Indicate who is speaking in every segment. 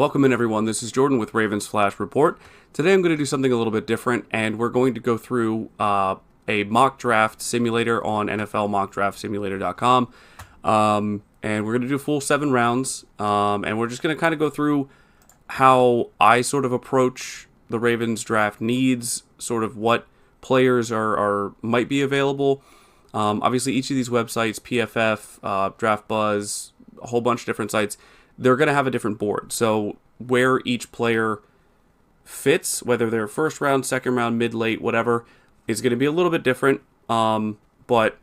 Speaker 1: Welcome in, everyone. This is Jordan with Ravens Flash Report. Today I'm going to do something a little bit different, and we're going to go through a mock draft simulator on NFLmockdraftsimulator.com. And we're going to do full 7 rounds, and we're just going to kind of go through how I sort of approach the Ravens draft needs, sort of what players might be available. Obviously, each of these websites, PFF, Draft Buzz, a whole bunch of different sites, they're going to have a different board. So where each player fits, whether they're first round, second round, mid, late, whatever, is going to be a little bit different. But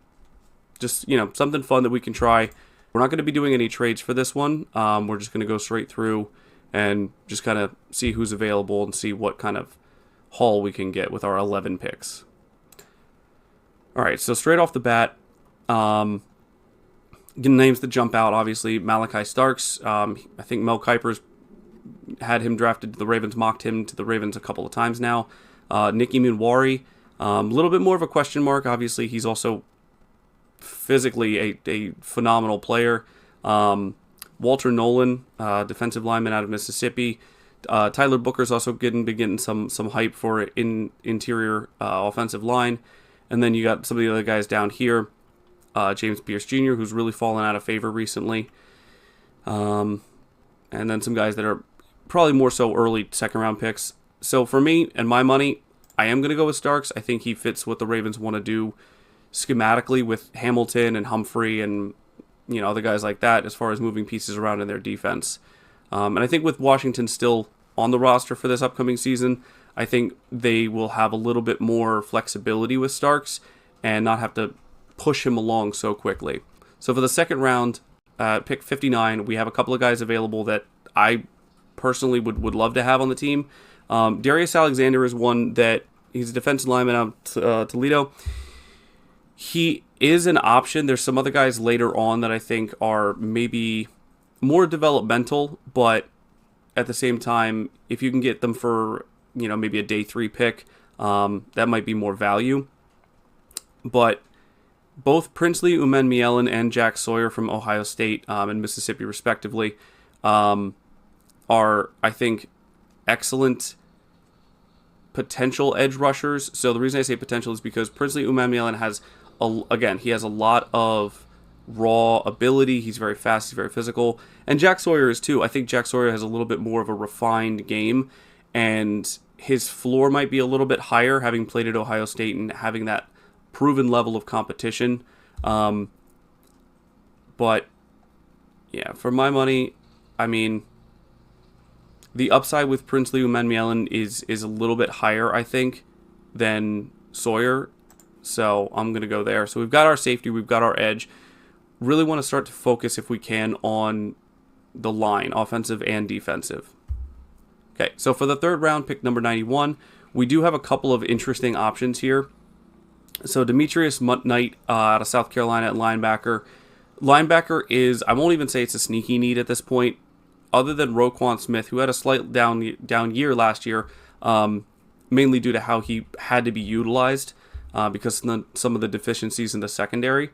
Speaker 1: just, something fun that we can try. We're not going to be doing any trades for this one. We're just going to go straight through and just kind of see who's available and see what kind of haul we can get with our 11 picks. All right, so straight off the bat, names that jump out, obviously, Malachi Starks. I think Mel Kiper's had him drafted to the Ravens, mocked him to the Ravens a couple of times now. Nicky Munwari, a little bit more of a question mark. Obviously, he's also physically a phenomenal player. Walter Nolan, defensive lineman out of Mississippi. Tyler Booker's also been getting some hype for interior offensive line. And then you got some of the other guys down here. James Pierce Jr., who's really fallen out of favor recently. And then some guys that are probably more so early second round picks. So for me and my money, I am going to go with Starks. I think he fits what the Ravens want to do schematically with Hamilton and Humphrey and other guys like that as far as moving pieces around in their defense. And I think with Washington still on the roster for this upcoming season, I think they will have a little bit more flexibility with Starks and not have to push him along so quickly. So for the second round, pick 59, we have a couple of guys available that I personally would love to have on the team. Darius Alexander is one that he's a defensive lineman out of Toledo. He is an option. There's some other guys later on that I think are maybe more developmental, but at the same time, if you can get them for maybe a day 3 pick, that might be more value. But both Princely Umanmielen and Jack Sawyer from Ohio State and Mississippi, respectively, are, I think, excellent potential edge rushers. So the reason I say potential is because Princely Umanmielen has, he has a lot of raw ability. He's very fast. He's very physical. And Jack Sawyer is too. I think Jack Sawyer has a little bit more of a refined game, and his floor might be a little bit higher, having played at Ohio State and having that proven level of competition. But yeah, for my money, I mean, the upside with Princely Umanmielen is a little bit higher, I think, than Sawyer. So I'm going to go there. So we've got our safety, we've got our edge. Really want to start to focus, if we can, on the line, offensive and defensive. Okay, so for the third round, pick number 91, we do have a couple of interesting options here. So Demetrius Knight out of South Carolina at linebacker. Linebacker is, I won't even say it's a sneaky need at this point, other than Roquan Smith, who had a slight down year last year, mainly due to how he had to be utilized because of some of the deficiencies in the secondary.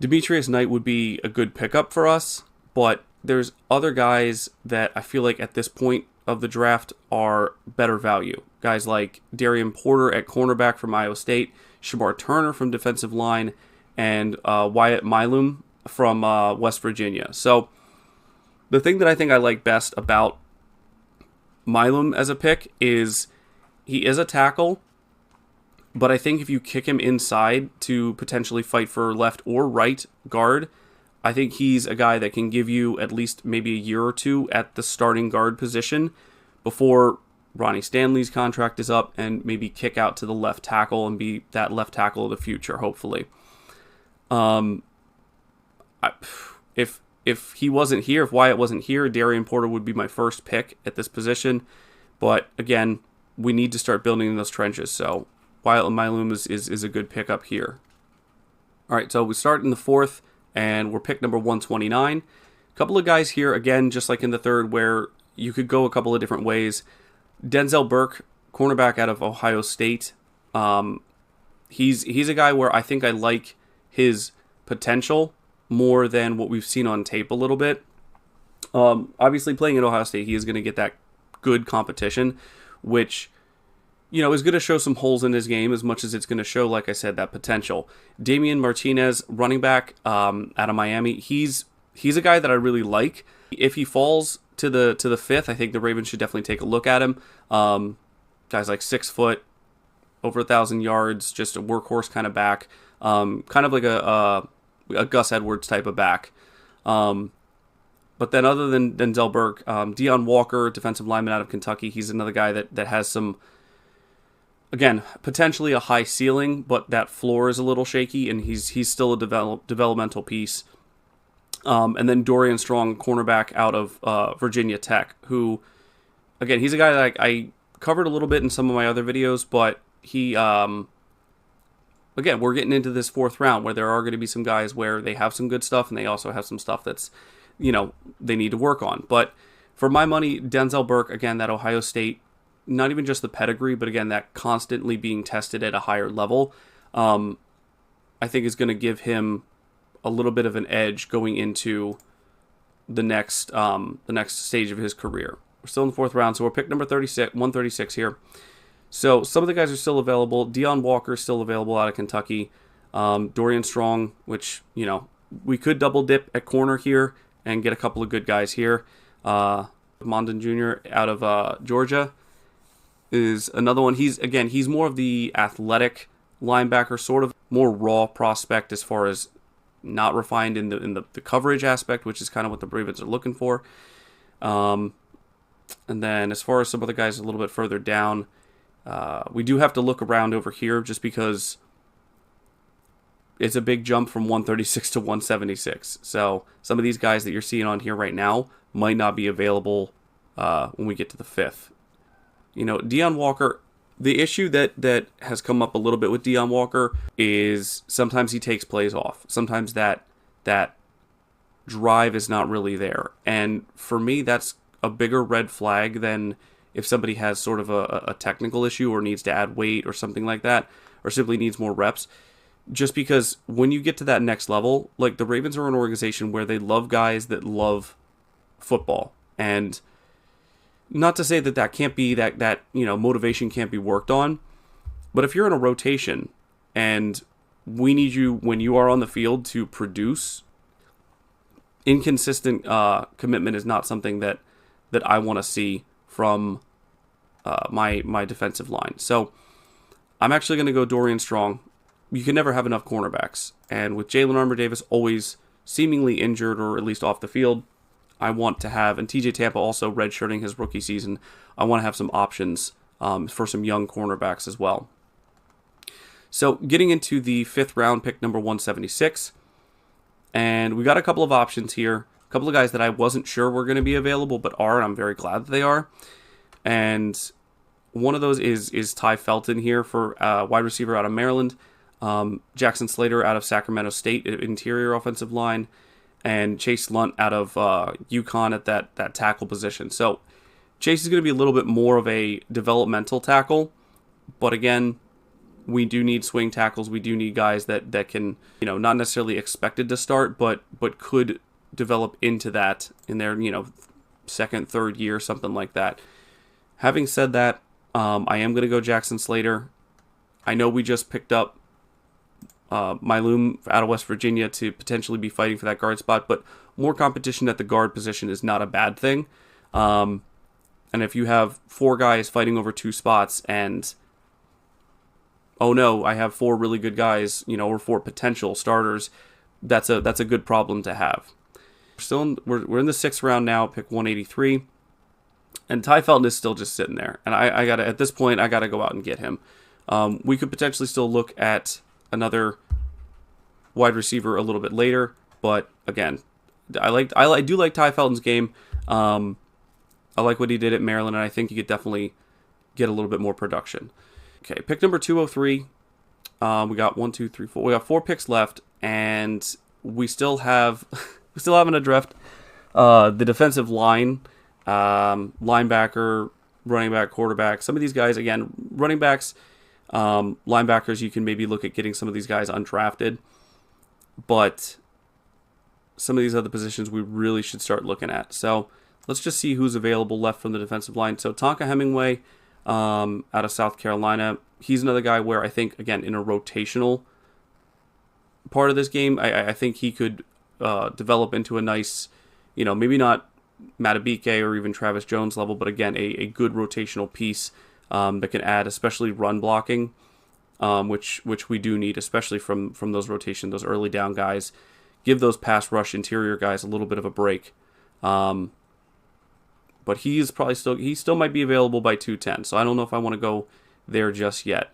Speaker 1: Demetrius Knight would be a good pickup for us, but there's other guys that I feel like at this point of the draft are better value. Guys like Darian Porter at cornerback from Iowa State, Shamar Turner from defensive line, and Wyatt Milum from West Virginia. So the thing that I think I like best about Milum as a pick is he is a tackle, but I think if you kick him inside to potentially fight for left or right guard, I think he's a guy that can give you at least maybe a year or two at the starting guard position before Ronnie Stanley's contract is up, and maybe kick out to the left tackle and be that left tackle of the future, hopefully. If he wasn't here, if Wyatt wasn't here, Darian Porter would be my first pick at this position. But again, we need to start building in those trenches. So Wyatt Milum is a good pickup here. All right, so we start in the fourth, and we're pick number 129. A couple of guys here, again, just like in the third, where you could go a couple of different ways. Denzel Burke, cornerback out of Ohio State. He's a guy where I think I like his potential more than what we've seen on tape a little bit. Obviously, playing at Ohio State, he is going to get that good competition, which, is going to show some holes in his game as much as it's going to show, like I said, that potential. Damian Martinez, running back out of Miami, he's a guy that I really like. If he falls to the fifth, I think the Ravens should definitely take a look at him. Guy's like 6 foot, over 1,000 yards, just a workhorse kind of back, kind of like a Gus Edwards type of back. But then other than Denzel Burke, Deion Walker, defensive lineman out of Kentucky, he's another guy that has some, again, potentially a high ceiling, but that floor is a little shaky, and he's still a developmental piece. And then Dorian Strong, cornerback out of Virginia Tech, who, again, he's a guy that I covered a little bit in some of my other videos, but he, again, we're getting into this fourth round where there are going to be some guys where they have some good stuff and they also have some stuff that's, they need to work on. But for my money, Denzel Burke, again, that Ohio State, not even just the pedigree, but again, that constantly being tested at a higher level, I think is going to give him a little bit of an edge going into the next stage of his career. We're still in the fourth round, so we're pick number 136 here. So some of the guys are still available. Deion Walker is still available out of Kentucky. Dorian Strong, which, we could double dip at corner here and get a couple of good guys here. Mondon Jr. out of Georgia is another one. He's more of the athletic linebacker, sort of more raw prospect as far as not refined in the coverage aspect, which is kind of what the Ravens are looking for. And then as far as some other guys a little bit further down, we do have to look around over here just because it's a big jump from 136 to 176. So some of these guys that you're seeing on here right now might not be available when we get to the fifth. Deion Walker, the issue that has come up a little bit with Deion Walker is sometimes he takes plays off. Sometimes that drive is not really there. And for me, that's a bigger red flag than if somebody has sort of a technical issue or needs to add weight or something like that, or simply needs more reps. Just because when you get to that next level, like the Ravens are an organization where they love guys that love football. And not to say that can't be, that motivation can't be worked on. But if you're in a rotation and we need you when you are on the field to produce, inconsistent commitment is not something that I want to see from my defensive line. So I'm actually going to go Dorian Strong. You can never have enough cornerbacks. And with Jalen Armour-Davis always seemingly injured or at least off the field, I want to have, and TJ Tampa also redshirting his rookie season, I want to have some options for some young cornerbacks as well. So getting into the fifth round, pick number 176. And we got a couple of options here. A couple of guys that I wasn't sure were going to be available, but are, and I'm very glad that they are. And one of those is Ty Felton here for wide receiver out of Maryland. Jackson Slater out of Sacramento State, interior offensive line. And Chase Lunt out of UConn at that tackle position. So Chase is going to be a little bit more of a developmental tackle. But again, we do need swing tackles. We do need guys that can, not necessarily expected to start, but could develop into that in their, second, third year, something like that. Having said that, I am going to go Jackson Slater. I know we just picked up Mylum out of West Virginia to potentially be fighting for that guard spot, but more competition at the guard position is not a bad thing. And if you have 4 guys fighting over 2 spots and, oh no, I have 4 really good guys, or 4 potential starters, that's a good problem to have. We're in the 6th round now, pick 183. And Ty Felton is still just sitting there. And I gotta, at this point, I gotta go out and get him. We could potentially still look at another wide receiver a little bit later, but again, I do like Ty Felton's game. I like what he did at Maryland, and I think he could definitely get a little bit more production. Okay, pick number 203. We got 1, 2, 3, 4. We got 4 picks left, and we still have haven't addressed the defensive line, linebacker, running back, quarterback. Some of these guys, again, running backs. Linebackers, you can maybe look at getting some of these guys undrafted. But some of these other positions we really should start looking at. So let's just see who's available left from the defensive line. So Tonka Hemingway out of South Carolina. He's another guy where I think, again, in a rotational part of this game, I think he could develop into a nice, maybe not Matabike or even Travis Jones level, but again, a good rotational piece that can add, especially run blocking, which we do need, especially from those rotation, those early down guys. Give those pass rush interior guys a little bit of a break. But he still might be available by 210, so I don't know if I want to go there just yet.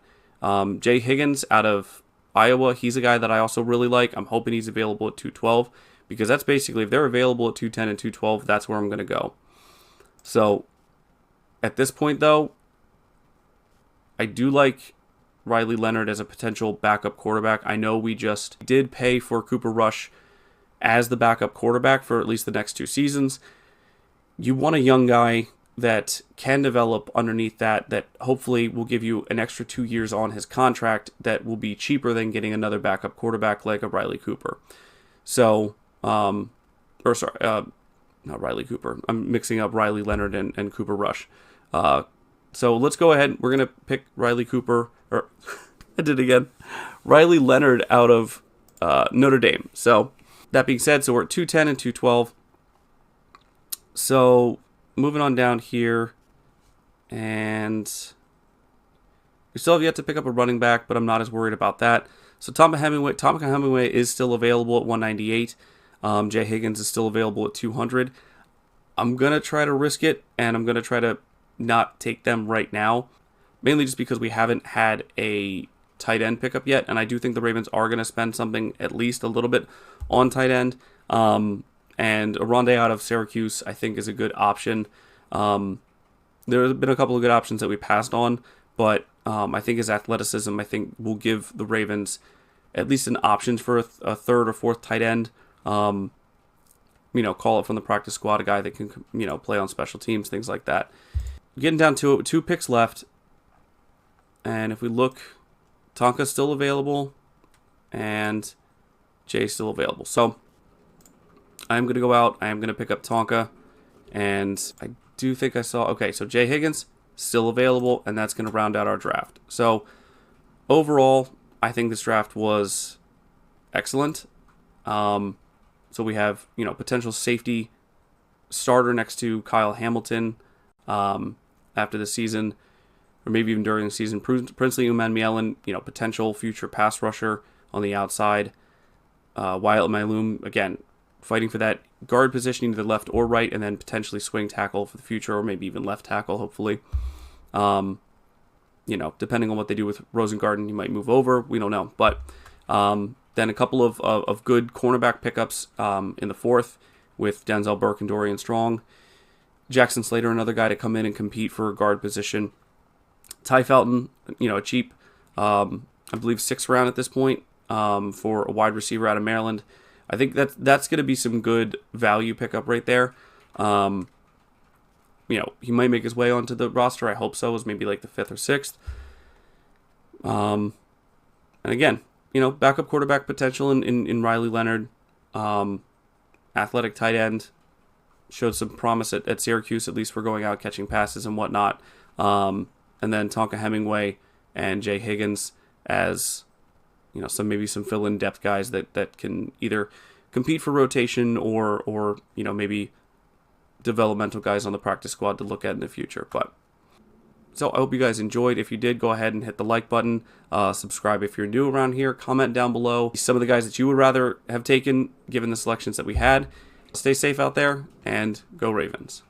Speaker 1: Jay Higgins out of Iowa, he's a guy that I also really like. I'm hoping he's available at 212, because that's basically, if they're available at 210 and 212, that's where I'm going to go. So at this point, though, I do like Riley Leonard as a potential backup quarterback. I know we just did pay for Cooper Rush as the backup quarterback for at least the next 2 seasons. You want a young guy that can develop underneath that hopefully will give you an extra 2 years on his contract that will be cheaper than getting another backup quarterback like a Riley Cooper. So, not Riley Cooper. I'm mixing up Riley Leonard and Cooper Rush. So let's go ahead. We're going to pick Riley Cooper, or I did it again. Riley Leonard out of Notre Dame. So that being said, so we're at 210 and 212. So moving on down here, and we still have yet to pick up a running back, but I'm not as worried about that. So Tonka Hemingway is still available at 198. Jay Higgins is still available at 200. I'm going to try to risk it, and I'm going to try to not take them right now, mainly just because we haven't had a tight end pickup yet, and I do think the Ravens are going to spend something, at least a little bit, on tight end. And Aronde out of Syracuse, I think, is a good option. There have been a couple of good options that we passed on, but I think his athleticism, will give the Ravens at least an option for a third or fourth tight end. Call it from the practice squad, a guy that can, play on special teams, things like that. Getting down to 2 picks left, and if we look, Tonka's still available, and Jay's still available. So I'm going to go out. I am going to pick up Tonka, and I do think I saw... Okay, so Jay Higgins, still available, and that's going to round out our draft. So overall, I think this draft was excellent. So we have, potential safety starter next to Kyle Hamilton after the season, or maybe even during the season. Princely Umanmielen, potential future pass rusher on the outside. Wyatt Mailoom, again, fighting for that guard position, either left or right, and then potentially swing tackle for the future, or maybe even left tackle, hopefully. Depending on what they do with Rosengarten, you might move over. We don't know. But then a couple of good cornerback pickups in the 4th with Denzel Burke and Dorian Strong. Jackson Slater, another guy to come in and compete for a guard position. Ty Felton, a cheap, I believe 6th round at this point for a wide receiver out of Maryland. I think that's going to be some good value pickup right there. He might make his way onto the roster. I hope so, as maybe like the 5th or 6th. And again, backup quarterback potential in Riley Leonard. Athletic tight end. Showed some promise at Syracuse, at least for going out catching passes and whatnot. And then Tonka Hemingway and Jay Higgins as some fill-in depth guys that can either compete for rotation or maybe developmental guys on the practice squad to look at in the future. But so I hope you guys enjoyed. If you did, go ahead and hit the like button. Subscribe if you're new around here. Comment down below some of the guys that you would rather have taken given the selections that we had. Stay safe out there, and go Ravens.